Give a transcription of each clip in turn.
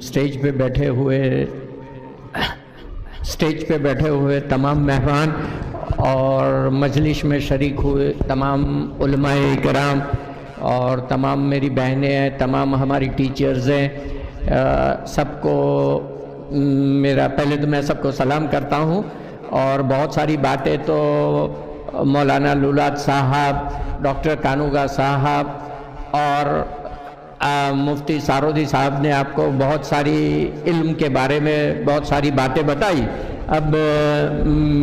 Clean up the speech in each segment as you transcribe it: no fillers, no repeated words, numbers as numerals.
Stage पे बैठे हुए तमाम मेहमान और मजलिस में शरीक हुए तमाम उलमाए इकराम और तमाम मेरी बहनें हैं, तमाम हमारी टीचर्स हैं, सबको मेरा पहले तो मैं सबको सलाम करता हूँ। और बहुत सारी बातें तो मौलाना लुलाद साहब, डॉक्टर कानूगा साहब और मुफ्ती सारोदी साहब ने आपको बहुत सारी इल्म के बारे में बहुत सारी बातें बताई। अब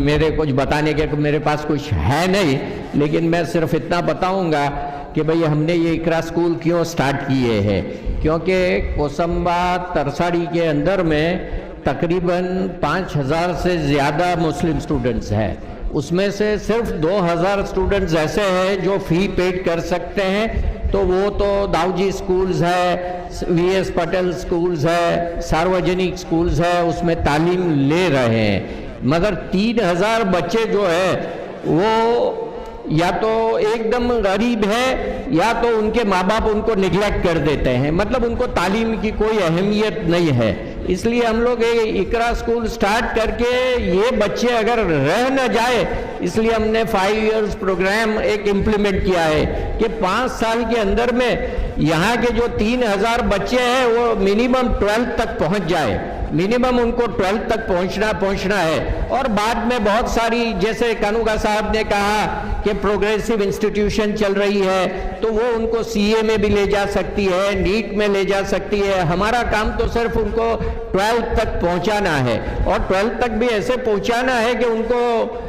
मेरे कुछ बताने के मेरे पास कुछ है नहीं, लेकिन मैं सिर्फ इतना बताऊंगा कि भाई हमने ये इकरा स्कूल क्यों स्टार्ट किए हैं। क्योंकि कोसंबा तरसाड़ी के अंदर में तकरीबन 5000 से ज़्यादा मुस्लिम स्टूडेंट्स हैं। उसमें से सिर्फ 2000 स्टूडेंट्स ऐसे हैं जो फ़ी पेड कर सकते हैं, तो वो तो दाऊजी स्कूल्स है, वीएस पटेल स्कूल्स है, सार्वजनिक स्कूल्स है, उसमें तालीम ले रहे हैं। मगर 3000 बच्चे जो है वो या तो एकदम गरीब है या तो उनके माँ बाप उनको निगलेक्ट कर देते हैं, मतलब उनको तालीम की कोई अहमियत नहीं है। इसलिए हम लोग इकरा स्कूल स्टार्ट करके ये बच्चे अगर रह न जाए, इसलिए हमने 5 इयर्स प्रोग्राम एक इम्प्लीमेंट किया है कि 5 साल के अंदर में यहाँ के जो 3000 बच्चे हैं वो मिनिमम 12th तक पहुँच जाए। मिनिमम उनको 12th तक पहुंचना है। और बाद में बहुत सारी, जैसे कानूगा साहब ने कहा कि प्रोग्रेसिव इंस्टीट्यूशन चल रही है, तो वो उनको सीए में भी ले जा सकती है, नीट में ले जा सकती है। हमारा काम तो सिर्फ उनको 12th तक पहुंचाना है, और 12th तक भी ऐसे पहुंचाना है कि उनको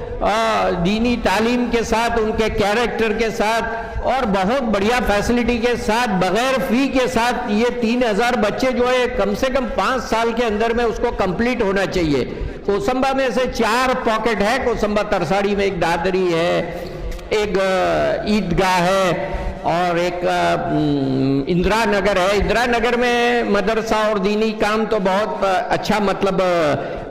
दीनी तालीम के साथ, उनके कैरेक्टर के साथ और बहुत बढ़िया फैसिलिटी के साथ, बगैर फी के साथ ये 3000 बच्चे जो है कम से कम 5 साल के अंदर में उसको कंप्लीट होना चाहिए। कोसंबा में से 4 पॉकेट है। कोसंबा तरसाड़ी में एक दादरी है, एक ईदगाह है और एक इंदिरा नगर है। इंदिरा नगर में मदरसा और दीनी काम तो बहुत अच्छा, मतलब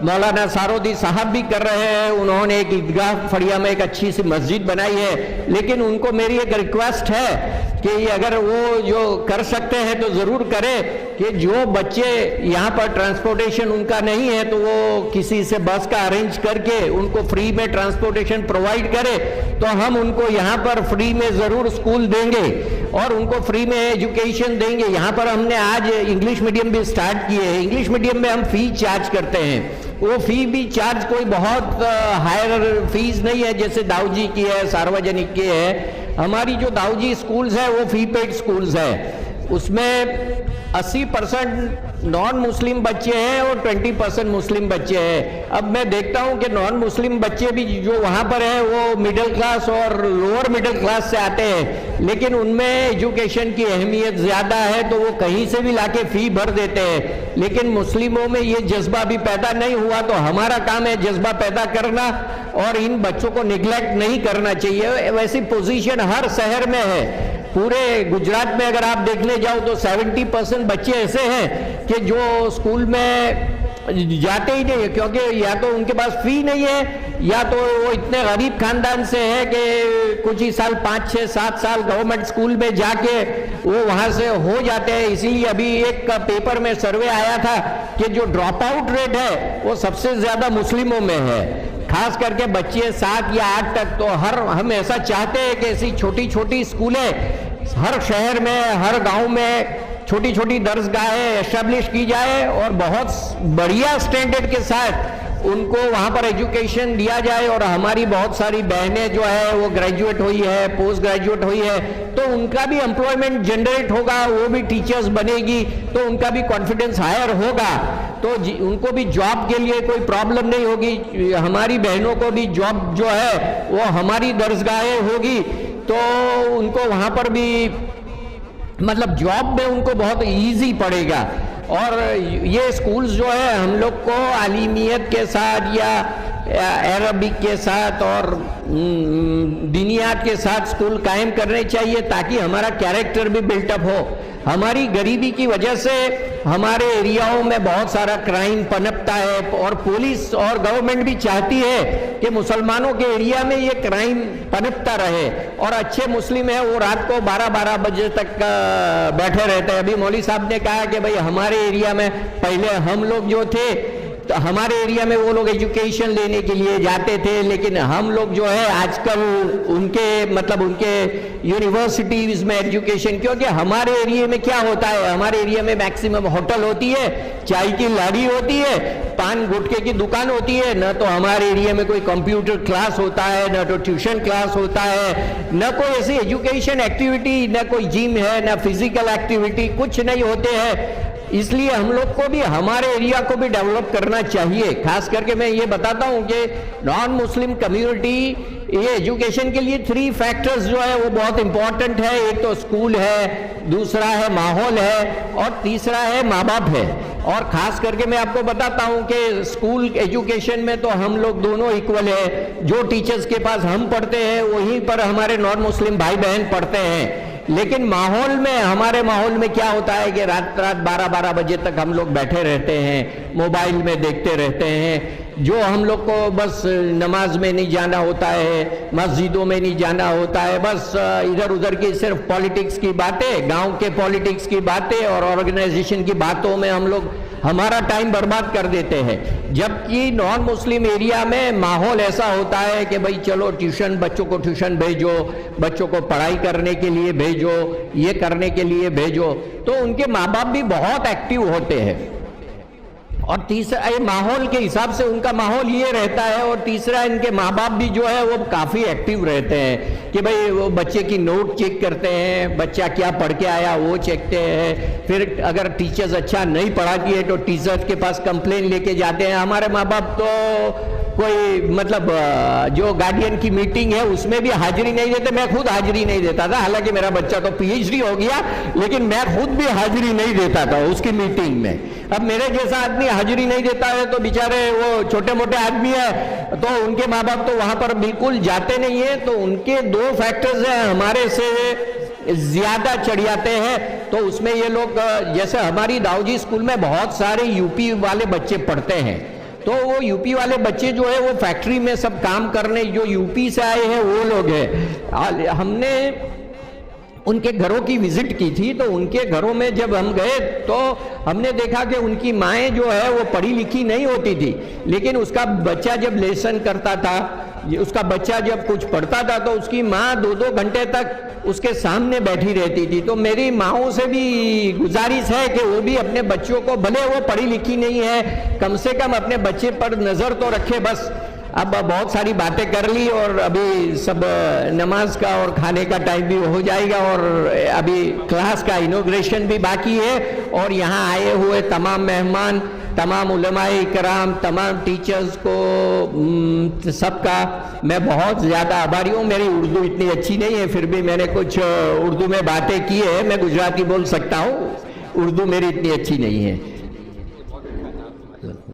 मौलाना सारोदी साहब भी कर रहे हैं। उन्होंने एक ईदगाह फड़िया में एक अच्छी सी मस्जिद बनाई है। लेकिन उनको मेरी एक रिक्वेस्ट है कि अगर वो जो कर सकते हैं तो ज़रूर करें कि जो बच्चे यहाँ पर ट्रांसपोर्टेशन उनका नहीं है तो वो किसी से बस का अरेंज करके उनको फ्री में ट्रांसपोर्टेशन प्रोवाइड करे, तो हम उनको यहाँ पर फ्री में ज़रूर स्कूल देंगे और उनको फ्री में एजुकेशन देंगे। यहाँ पर हमने आज इंग्लिश मीडियम भी स्टार्ट किए हैं। इंग्लिश मीडियम में हम फी चार्ज करते हैं, वो फी भी चार्ज कोई बहुत हायर फीस नहीं है जैसे दाऊजी की है, सार्वजनिक की है। हमारी जो दाऊजी स्कूल्स है वो फी पेड स्कूल्स है। उसमें 80% नॉन मुस्लिम बच्चे हैं और 20% मुस्लिम बच्चे हैं। अब मैं देखता हूं कि नॉन मुस्लिम बच्चे भी जो वहां पर हैं वो मिडिल क्लास और लोअर मिडिल क्लास से आते हैं, लेकिन उनमें एजुकेशन की अहमियत ज़्यादा है तो वो कहीं से भी लाके फ़ी भर देते हैं। लेकिन मुस्लिमों में ये जज्बा भी पैदा नहीं हुआ, तो हमारा काम है जज्बा पैदा करना और इन बच्चों को निगलेक्ट नहीं करना चाहिए। वैसी पोजीशन हर शहर में है। पूरे गुजरात में अगर आप देखने जाओ तो 70% बच्चे ऐसे हैं कि जो स्कूल में जाते ही नहीं है, क्योंकि या तो उनके पास फी नहीं है या तो वो इतने गरीब खानदान से है कि कुछ ही साल 5, 6, 7 साल गवर्नमेंट स्कूल में जाके वो वहाँ से हो जाते हैं। इसीलिए अभी एक पेपर में सर्वे आया था कि जो ड्रॉप आउट रेट है वो सबसे ज़्यादा मुस्लिमों में है, खास करके बच्चे 7 या 8 तक। तो हम ऐसा चाहते हैं कि ऐसी छोटी छोटी स्कूलें हर शहर में, हर गांव में छोटी छोटी दर्सगाहें एस्टेब्लिश की जाए और बहुत बढ़िया स्टैंडर्ड के साथ उनको वहाँ पर एजुकेशन दिया जाए। और हमारी बहुत सारी बहनें जो है वो ग्रेजुएट हुई है, पोस्ट ग्रेजुएट हुई है, तो उनका भी एम्प्लॉयमेंट जनरेट होगा, वो भी टीचर्स बनेगी तो उनका भी कॉन्फिडेंस हायर होगा, तो उनको भी जॉब के लिए कोई प्रॉब्लम नहीं होगी। हमारी बहनों को भी जॉब जो है वो हमारी दर्सगाहें होगी, तो उनको वहाँ पर भी मतलब जॉब में उनको बहुत इजी पड़ेगा। और ये स्कूल्स जो है हम लोग को आलिमियत के साथ या अरबिक के साथ और दीनियात के साथ स्कूल कायम करने चाहिए ताकि हमारा कैरेक्टर भी बिल्टअप हो। हमारी गरीबी की वजह से हमारे एरियाओं में बहुत सारा क्राइम पनपता है और पुलिस और गवर्नमेंट भी चाहती है कि मुसलमानों के एरिया में ये क्राइम पनपता रहे, और अच्छे मुस्लिम है वो रात को 12-12 बजे तक बैठे रहते हैं। अभी मौलवी साहब ने कहा कि भाई हमारे एरिया में पहले हम लोग जो थे तो हमारे एरिया में वो लोग एजुकेशन लेने के लिए जाते थे, लेकिन हम लोग जो है आजकल उनके यूनिवर्सिटीज में एजुकेशन, क्योंकि हमारे एरिया में क्या होता है, हमारे एरिया में मैक्सिमम होटल होती है, चाय की लारी होती है, पान गुटखे की दुकान होती है, न तो हमारे एरिया में कोई कंप्यूटर क्लास होता है, न तो ट्यूशन क्लास होता है, न कोई ऐसी एजुकेशन एक्टिविटी, न कोई जिम है, न फिजिकल एक्टिविटी, कुछ नहीं होते हैं। इसलिए हम लोग को भी हमारे एरिया को भी डेवलप करना चाहिए। खास करके मैं ये बताता हूँ कि नॉन मुस्लिम कम्युनिटी ये एजुकेशन के लिए 3 फैक्टर्स जो है वो बहुत इंपॉर्टेंट है। एक तो स्कूल है, दूसरा है माहौल है, और तीसरा है माँ बाप है। और खास करके मैं आपको बताता हूँ कि स्कूल एजुकेशन में तो हम लोग दोनों इक्वल है। जो टीचर्स के पास हम पढ़ते हैं वहीं पर हमारे नॉन मुस्लिम भाई बहन पढ़ते हैं। लेकिन माहौल में, हमारे माहौल में क्या होता है कि रात 12-12 बजे तक हम लोग बैठे रहते हैं, मोबाइल में देखते रहते हैं। जो हम लोग को बस नमाज में नहीं जाना होता है, मस्जिदों में नहीं जाना होता है, बस इधर उधर की सिर्फ पॉलिटिक्स की बातें, गांव के पॉलिटिक्स की बातें और ऑर्गेनाइजेशन की बातों में हम लोग हमारा टाइम बर्बाद कर देते हैं। जबकि नॉन मुस्लिम एरिया में माहौल ऐसा होता है कि भाई चलो ट्यूशन, बच्चों को ट्यूशन भेजो, बच्चों को पढ़ाई करने के लिए भेजो, ये करने के लिए भेजो, तो उनके माँ बाप भी बहुत एक्टिव होते हैं। और तीसरा, ये माहौल के हिसाब से उनका माहौल ये रहता है। और तीसरा, इनके माँ बाप भी जो है वो काफ़ी एक्टिव रहते हैं कि भाई वो बच्चे की नोट चेक करते हैं, बच्चा क्या पढ़ के आया वो चेकते हैं। फिर अगर टीचर्स अच्छा नहीं पढ़ाती है तो टीचर्स के पास कंप्लेन लेके जाते हैं। हमारे माँ बाप तो कोई जो गार्डियन की मीटिंग है उसमें भी हाजिरी नहीं देते। मैं खुद हाजिरी नहीं देता था, हालांकि मेरा बच्चा तो पीएचडी हो गया, लेकिन मैं खुद भी हाजिरी नहीं देता था उसकी मीटिंग में। अब मेरे जैसा आदमी हाजिरी नहीं देता है तो बेचारे वो छोटे मोटे आदमी है, तो उनके माँ बाप तो वहां पर बिल्कुल जाते नहीं है। तो उनके 2 फैक्टर्स हैं, हमारे से ज्यादा चढ़ियाते हैं। तो उसमें ये लोग, जैसे हमारी दाऊजी स्कूल में बहुत सारे यूपी वाले बच्चे पढ़ते हैं, तो वो यूपी वाले बच्चे जो है वो फैक्ट्री में सब काम करने जो यूपी से आए हैं वो लोग हैं। हमने उनके घरों की विजिट की थी, तो उनके घरों में जब हम गए तो हमने देखा कि उनकी माएँ जो है वो पढ़ी लिखी नहीं होती थी, लेकिन उसका बच्चा जब लेसन करता था, उसका बच्चा जब कुछ पढ़ता था तो उसकी माँ 2-2 घंटे तक उसके सामने बैठी रहती थी। तो मेरी माँओं से भी गुजारिश है कि वो भी अपने बच्चों को, भले वो पढ़ी लिखी नहीं है, कम से कम अपने बच्चे पर नज़र तो रखे। बस अब बहुत सारी बातें कर ली और अभी सब नमाज का और खाने का टाइम भी हो जाएगा, और अभी क्लास का इनॉग्रेशन भी बाकी है। और यहाँ आए हुए तमाम मेहमान, तमाम उलमाए इकराम, तमाम टीचर्स को, सबका मैं बहुत ज़्यादा आभारी हूँ। मेरी उर्दू इतनी अच्छी नहीं है, फिर भी मैंने कुछ उर्दू में बातें की है। मैं गुजराती बोल सकता हूँ, उर्दू मेरी इतनी अच्छी नहीं है।